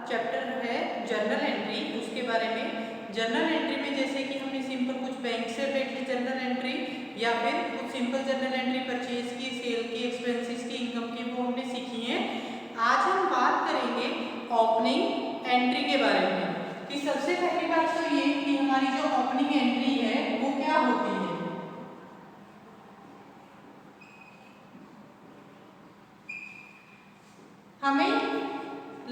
Chapter है journal entry, उसके बारे में। जर्नल एंट्री में जैसे कि हमने सिंपल कुछ बैंक से रिलेटेड जर्नल एंट्री या फिर कुछ सिंपल जर्नल एंट्री परचेज की, सेल की, एक्सपेंसेस की, इनकम की, वो हमने सीखी है। आज हम बात करेंगे ओपनिंग एंट्री के बारे में कि सबसे पहली बात तो ये कि हमारी जो ओपनिंग एंट्री है वो क्या होती है। हमें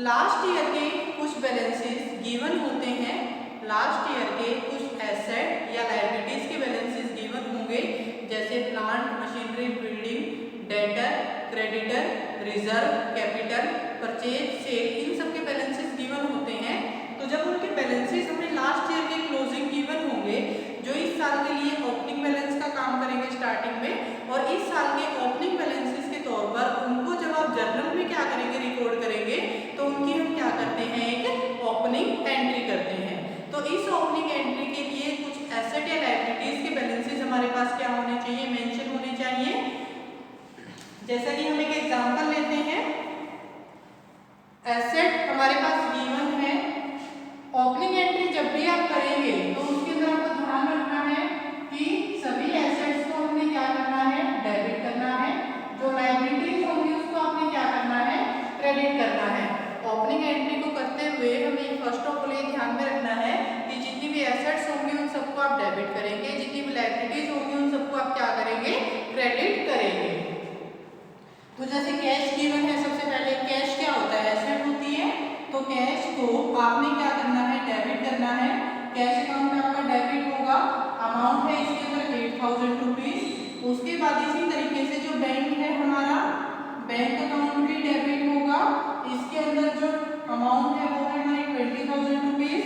लास्ट ईयर के कुछ बैलेंसेस गिवन होते हैं, लास्ट ईयर के कुछ एसेट या लायबिलिटीज के बैलेंसेस गिवन होंगे, जैसे plant machinery, building, debtor, creditor, reserve, capital, purchase, sale, इन सब के बैलेंसेस गिवन होते हैं। तो जब उनके बैलेंसेस हमें लास्ट ईयर के क्लोजिंग गिवन होंगे, जो इस साल के लिए ओपनिंग बैलेंस का काम करेंगे स्टार्टिंग में, और इस साल के ओपनिंग बैलेंसेस के तौर पर उनको जब आप जर्नल में क्या करेंगे, रिकॉर्ड करेंगे, तो उनकी हम क्या करते हैं, एक ओपनिंग एंट्री करते हैं। तो इस ओपनिंग एंट्री के लिए कुछ एसेट या लायबिलिटीज के बैलेंसेस हमारे पास क्या होने चाहिए, मेंशन होने चाहिए। जैसा कि हम एक एग्जांपल लेते हैं, एसेट हमारे पास गिवन है, ओपनिंग एंट्री जब भी आप करेंगे तो उसके अंदर आपको ध्यान रखना है कि सभी एसेट्स को हमने क्या करना है, डेबिट करना है, जो लायबिलिटीज होंगी उसको आपने क्या करना है, क्रेडिट करना है। ओपनिंग एंट्री को करते हुए हमें फर्स्ट ऑफ ऑल ये ध्यान में रखना है कि जितनी भी एसेट्स होंगी उन सबको आप डेबिट करेंगे, जितनी भी लायबिलिटीज होंगी उन सबको आप क्या करेंगे, क्रेडिट करेंगे। तो जैसे कैश गिवन है, सबसे पहले कैश क्या होता है, एसेट होती है, तो कैश को आपने क्या करना है, डेबिट करना है। कैश अकाउंट में आपका डेबिट होगा, अमाउंट है इसके अंदर 8000 रुपीज। उसके बाद इसी तरीके से जो बैंक है हमारा, बैंक अकाउंट भी डेबिट होगा, इसके अंदर जो अमाउंट है वो है हमारी 20000 रुपीज।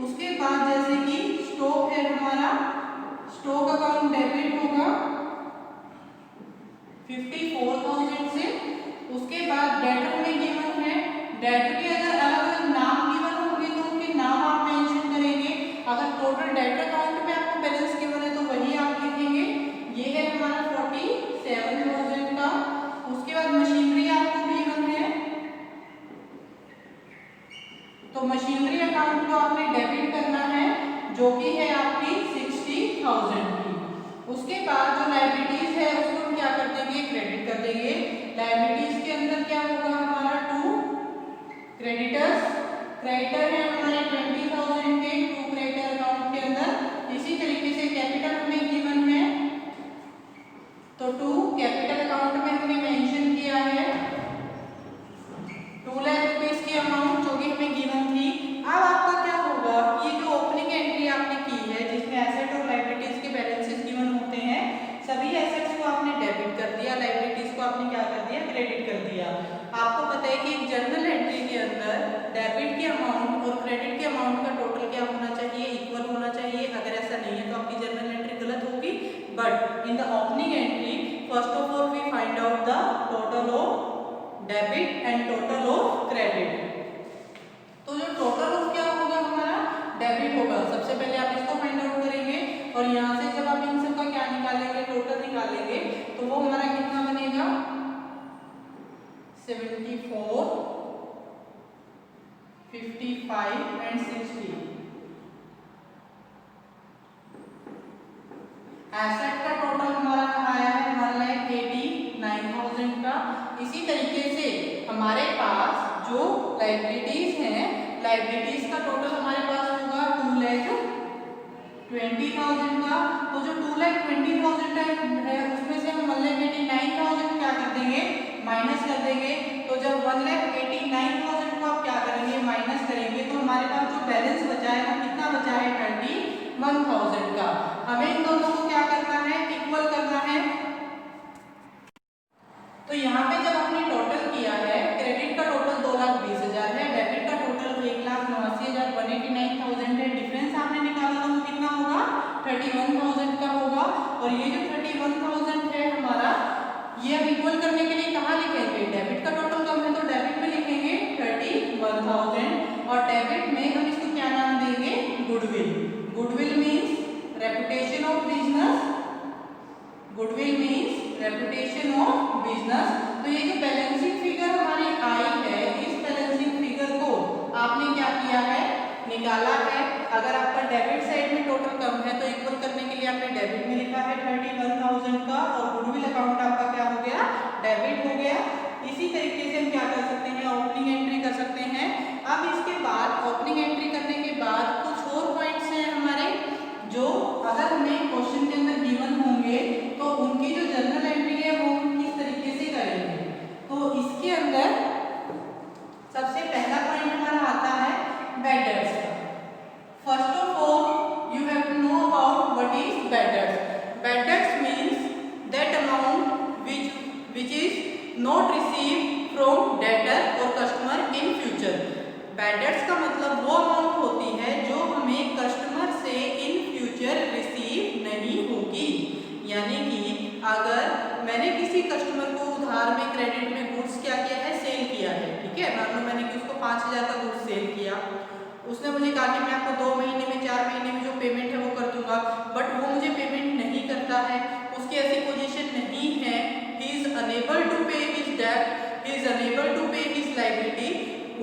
उसके बाद जैसे कि स्टॉक है हमारा, स्टॉक अकाउंट डेबिट होगा 54000 से। उसके बाद डेटर में गिवन है, डेटर के अगर अलग अलग नाम गिवन होंगे तो उनके नाम आप मेंशन करेंगे। अगर टोटल डेटर अकाउंट में आपको बैलेंस गिवन है तो वही आप लिखेंगे। ये है हमारा 47000 का। उसके बाद मशीनरी आपको गिवन है, तो मशीनरी अकाउंट को आपने डेबिट करना है, जो कि है आपकी 60000 की। उसके बाद जो लायबिलिटीज है उसको हम क्या कर देंगे, क्रेडिट कर देंगे। लायबिलिटीज के अंदर क्या होगा हमारा 2 क्रेडिटर्स, क्रेडिटर है हमारे 20000 के, 2 क्रेडिटर अकाउंट के अंदर। इसी तरीके से कैपिटल हमें गिवन है, तो 2 कैपिटल अकाउंट में हमने मेंशन किया है 2 लाख रुपीस की अमाउंट जो कि हमें गिवन थी। अब आपका क्या होगा, ये जो ओपनिंग एंट्री आपने की है जिसमें एसेट और लायबिलिटीज के बैलेंसेस गिवन होते हैं, सभी एसेट्स को आपने डेबिट कर दिया, लायबिलिटीज को आपने क्या कर दिया, क्रेडिट कर दिया। आपको पता है कि एक जर्नल एंट्री के अंदर डेबिट के अमाउंट और क्रेडिट के अमाउंट का टोटल क्या होना चाहिए, इक्वल होना चाहिए। अगर ऐसा नहीं है तो आपकी जर्नल एंट्री गलत होगी। But in the opening entry first of all we find out the total of debit and total of credit. तो जो टोटल ऑफ क्या होगा हमारा, डेबिट होगा। सबसे पहले आप इसको फाइंड आउट करेंगे और यहाँ से जब आप इन सब का क्या निकालेंगे, टोटल निकालेंगे, तो वो हमारा कितना बनेगा, 74, 55 एंड 60। एसेट का टोटल हमारा आया है 1,89,000 का। इसी तरीके से हमारे पास जो लायबिलिटीज हैं, लायबिलिटीज का टोटल हमारे पास होगा 2,20,000 का। तो जो 2,20,000 है उसमें से हम 1,89,000 क्या कर देंगे, माइनस कर देंगे। तो जब 1,89,000 को आप क्या करेंगे, माइनस करेंगे, तो हमारे पास जो बैलेंस बचा है वो कितना बचा है, 31,000 का। हमें इन दोनों को क्या करना है, इक्वल करना है। तो यहाँ पे जब हमने टोटल किया है, क्रेडिट का टोटल 2,20,000 है, डेबिट का टोटल 1,89,000, 189,000 है। डिफरेंस आपने निकाला तो कितना होगा, 31,000 का होगा। और ये जो 31,000 है हमारा, ये हम इक्वल करने के लिए कहाँ लिखेंगे, डेबिट का टोटल कम है तो डेबिट में लिखेंगे 31,000, और डेबिट में हम इसको क्या नाम देंगे, goodwill. Goodwill means reputation of business, goodwill means reputation of business. तो ये जो बैलेंसिंग फिगर हमारी आई है, इस बैलेंसिंग फिगर को आप 31,000 का, और गुडविल अकाउंट आपका क्या हो गया, डेबिट हो गया। इसी तरीके से हम क्या कर सकते हैं, ओपनिंग एंट्री कर सकते हैं। अब इसके बाद ओपनिंग एंट्री करने के बाद कुछ और पॉइंट्स हैं हमारे, जो अगर हमें क्वेश्चन के अंदर गिवन होंगे तो उनकी जो जर्नल एंट्री है वो हम किस तरीके से करेंगे। तो इसके अंदर सबसे पहला पॉइंट हमारा आता है बैड डेट्स का। First of all you have to know about what is bad debts. Bad debts means that amount which is not received from debtor or customer in future। Bad debts का मतलब वो amount होती है जो हमें customer से in future receive नहीं होगी। यानी कि अगर मैंने किसी कस्टमर को उधार में क्रेडिट में गुड्स क्या किया है, सेल किया है, ठीक है, मान लो मैंने कि उसको 5,000 का गुड्स सेल किया, उसने मुझे कहा कि मैं आपको 2 महीने में 4 महीने में जो पेमेंट है वो कर दूंगा, बट वो मुझे पेमेंट नहीं करता है, उसकी ऐसी पोजीशन नहीं है, he is unable to pay his debt, he is unable to pay his liability,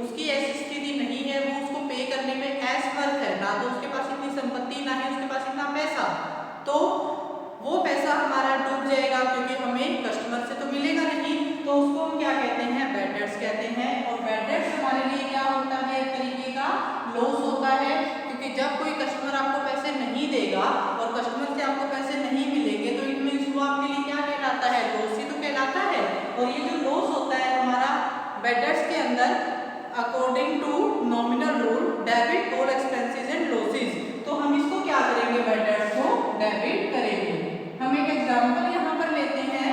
उसकी ऐसी स्थिति नहीं है, वो उसको पे करने में असमर्थ है, ना तो उसके पास इतनी संपत्ति ना ही उसके पास इतना पैसा, तो वो पैसा हमारा डूब जाएगा क्योंकि हमें कस्टमर से तो मिलेगा नहीं, तो उसको हम क्या कहते हैं, बैड डेट्स कहते हैं। और बैड डेट्स हमारे लिए क्या होता है, एक तरीके का लॉस होता है, क्योंकि जब कोई कस्टमर आपको पैसे नहीं देगा और कस्टमर से आपको पैसे नहीं मिलेंगे तो इट मींस वो आपके लिए क्या कहलाता है, लॉस ही तो कहलाता है। और ये जो लॉस होता है हमारा बैड डेट्स के अंदर, according to nominal rule debit all expenses and losses, तो हम इसको क्या करेंगे, बैड डेट्स को डेबिट करेंगे। हम एक एग्जांपल यहां पर लेते हैं,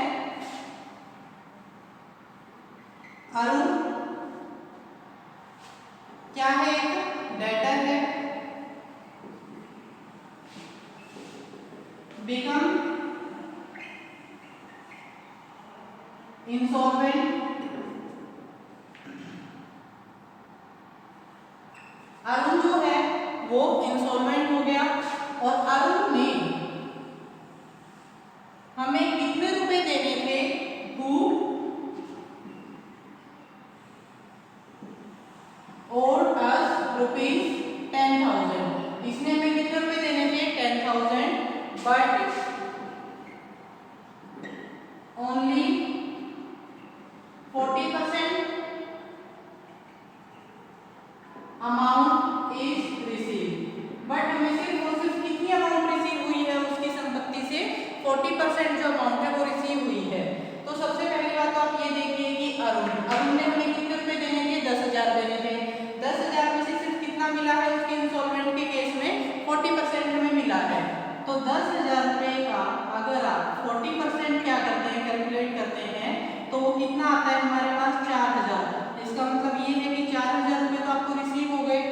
अरुण क्या है, एक डेटर है, बिकम इंसॉल्वेंट, अरुण जो है वो इंसॉल्वेंट हो गया, और अरुण ने हमें कितने रुपए देने थे, टू और अस ₹10,000। इसने हमें कितने रुपए देने थे, 10,000, but only 40% amount is receive, but हमें सिर्फ कितनी अमाउंट रिसीव हुई है उसकी संपत्ति से, 40% जो अमाउंट है वो रिसीव हुई है। तो सबसे पहली बात तो आप ये देखिए कि अरुण ने हमें कितने रुपए देने थे, 10,000 देने थे, 10,000 में से सिर्फ कितना मिला है उसके इंस्टॉलमेंट के केस में, 40% हमें मिला है। तो 10,000 रुपए का अगर आप 40% क्या करते हैं, कैलकुलेट करते हैं, तो वो कितना आता है हमारे पास, 4,000। इसका मतलब ये है कि 4,000 रुपए तो आपको रिसीव हो गए,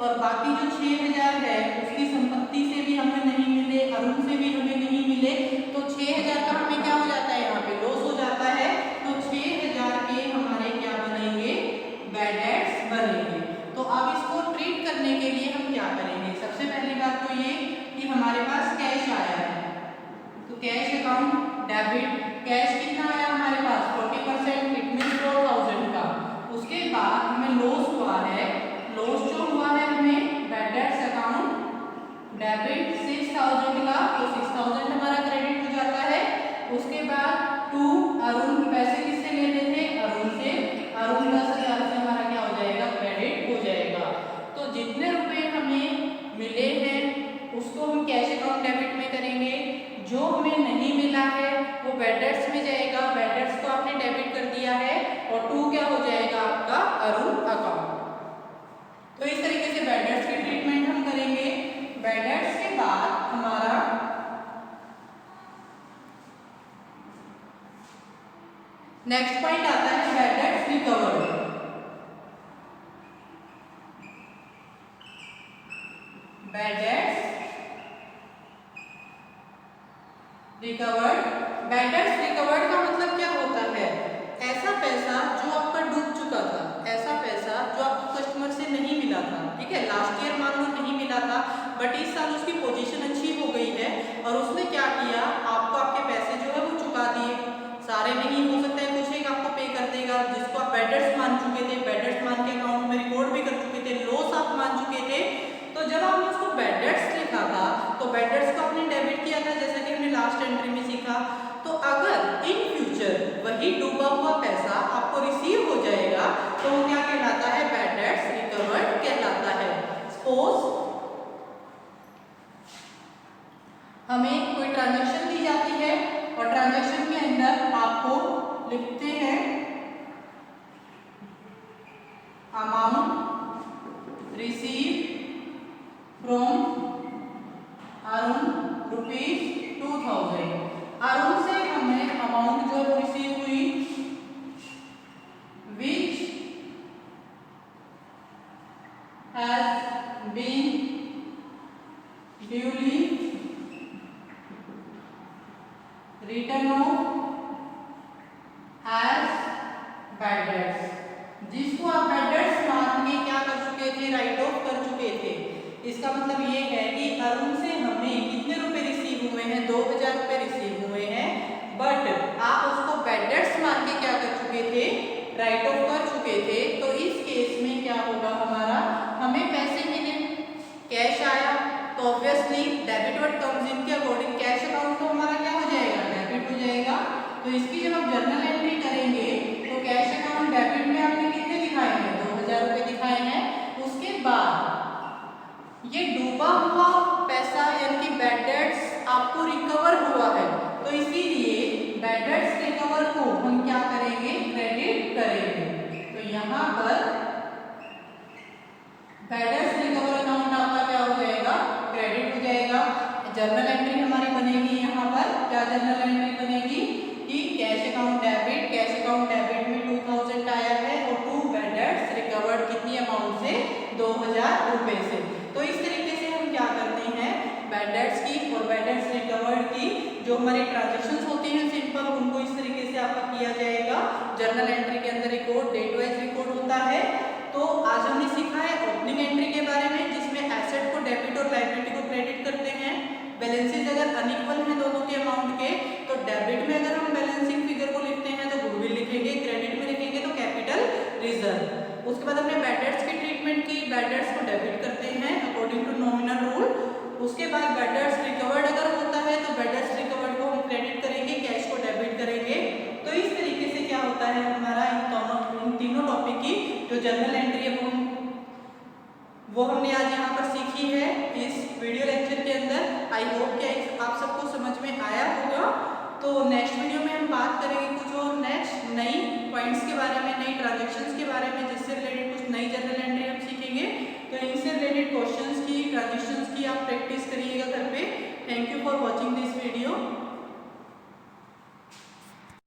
और बाकी जो 6,000 है उसकी संपत्ति से भी हमें नहीं मिले, अरुण से भी हमें नहीं मिले, तो 6,000 का हमें क्या हो जाता है, यहाँ पे लॉस हो जाता है। तो 6,000 के हमारे क्या बनेंगे, बैड डेट्स बनेंगे। तो अब इसको ट्रीट करने के लिए हम क्या करेंगे, सबसे पहली बात तो ये कि हमारे पास कैश आया है, तो कैश अकाउंट डेबिट, कैश कितना आया हमारे पास, 40%, इट मींस 4,000 का। उसके बाद हमें लॉस हुआ है, लॉस जो हुआ है हमें बैड डेट्स अकाउंट डेबिट 6,000 का, तो 6,000 हमारा क्रेडिट हो जाता है। उसके बाद टू अरुण, पैसे किससे लेने थे, अरुण से, अरुण 10,000 से हमारा क्या हो जाएगा, क्रेडिट हो जाएगा। तो जितने रुपए हमें मिले हैं उसको हम कैश अकाउंट डेबिट में करेंगे, जो हमें नहीं मिला है वो बैड डेट्स में जाएगा, बैड डेट्स को आपने डेबिट कर दिया है, और टू क्या हो जाएगा आपका, अरुण अकाउंट। तो इस तरीके से बैड डेट्स की ट्रीटमेंट हम करेंगे। बैड डेट्स के बाद हमारा नेक्स्ट पॉइंट आता है bad debts recovered. Bad debts recovered, bad debts recovered का मतलब क्या होता है, ऐसा पैसा जो आपका डूब चुका था, ऐसा पैसा जो आपको कस्टमर से नहीं मिला था, ठीक है, लास्ट ईयर मान लो नहीं मिला था, बट इस साल उसकी पोजीशन अच्छी हो गई है और उसने क्या किया, आपको आपके पैसे जो है वो चुका दिए, सारे नहीं हो सकता है, कुछ एक आपको पे कर देगा, जिसको आप बैड डेट्स मान चुके थे, बैड डेट्स मान के अकाउंट में रिकॉर्ड भी कर चुके थे, लॉस आप मान चुके थे। तो जब आपने उसको बैड डेट्स लिखा था तो बैड डेट्स को आपने डेबिट किया था, जैसा कि हमने लास्ट एंट्री में amount receive from Arun ₹2000। Arun से हमें अमाउंट जो रिसीव हुई which has been duly return off as bad debts, जिसको आप बैड डेट्स मान के क्या कर चुके थे, राइट ऑफ कर चुके थे। इसका मतलब ये है कि अरुण से हमें कितने रुपए रिसीव हुए हैं, 2000 रुपए रिसीव हुए हैं, बट आप उसको बैड डेट्स मान के क्या कर चुके थे, राइट ऑफ कर चुके थे। तो इस केस में क्या होगा हमारा, हमें पैसे मिले, कैश आया, तो obviously debit what comes in के अकॉर्डिंग कैश अकाउंट तो हमारा क्या हो जाएगा, डेबिट हो जाएगा। तो इसकी जब आप जर्नल एंट्री करेंगे तो कैश अकाउंट डेबिट में आपने कितने दिखाए हैं, 2000 रुपए दिखाए हैं। उसके बाद ये डूबा हुआ पैसा यानी कि बैड डेट्स आपको रिकवर हुआ है, तो इसीलिए बैड डेट्स रिकवर को हम क्या करेंगे, क्रेडिट करेंगे। तो यहाँ पर बैड डेट्स रिकवर अकाउंट आपका क्या हो जाएगा, क्रेडिट हो जाएगा। जर्नल एंट्री हमारी बनेगी, यहाँ पर क्या जर्नल एंट्री बनेगी कि कैश अकाउंट डेबिट में 2000 आया है और 2 बैड डेट्स रिकवर्ड कितनी अमाउंट से, 2000 रुपए से। तो इस तरीके से हम क्या करते हैं, बैड डेट्स की और बैड डेट्स रिकवर्ड की जो हमारी ट्रांजेक्शंस होती हैं सिंपल, उनको इस तरीके से आपका किया जाएगा। जर्नल एंट्री के अंदर रिकॉर्ड डेट वाइज रिकॉर्ड होता है। तो आज हमने सीखा है ओपनिंग एंट्री के बारे में, जिसमें एसेट को डेबिट और लायबिलिटी को क्रेडिट करते हैं। बैलेंसेज अगर अनइक्वल हैं दोनों के अमाउंट के, तो डेबिट में अगर हम बैलेंसिंग फिगर को लिखते हैं तो गुडविल लिखेंगे, क्रेडिट में लिखेंगे तो कैपिटल रिजर्व। उसके बाद हमने बैड डेट्स की ट्रीटमेंट की, बैड डेट्स को डेबिट करते हैं अकॉर्डिंग टू नॉमिनल रूल। उसके बाद बैड डेट्स रिकवर्ड अगर होता है तो बैड डेट्स रिकवर्ड को हम क्रेडिट करेंगे, कैश को डेबिट करेंगे। तो इस तरीके से क्या होता है हमारा इन तीनों टॉपिक की जो जर्नल एंट्री है वो हमने आज यहाँ पर सीखी है इस वीडियो लेक्चर के अंदर। आई होप कि आप सबको समझ में आया होगा। तो नेक्स्ट वीडियो में हम बात करेंगे कुछ और नेक्स्ट नई पॉइंट्स के बारे में, नई ट्रांजैक्शंस के बारे में, जिससे रिलेटेड कुछ नई जर्नल एंट्री हम सीखेंगे। तो इनसे रिलेटेड क्वेश्चंस की ट्रांजेक्शन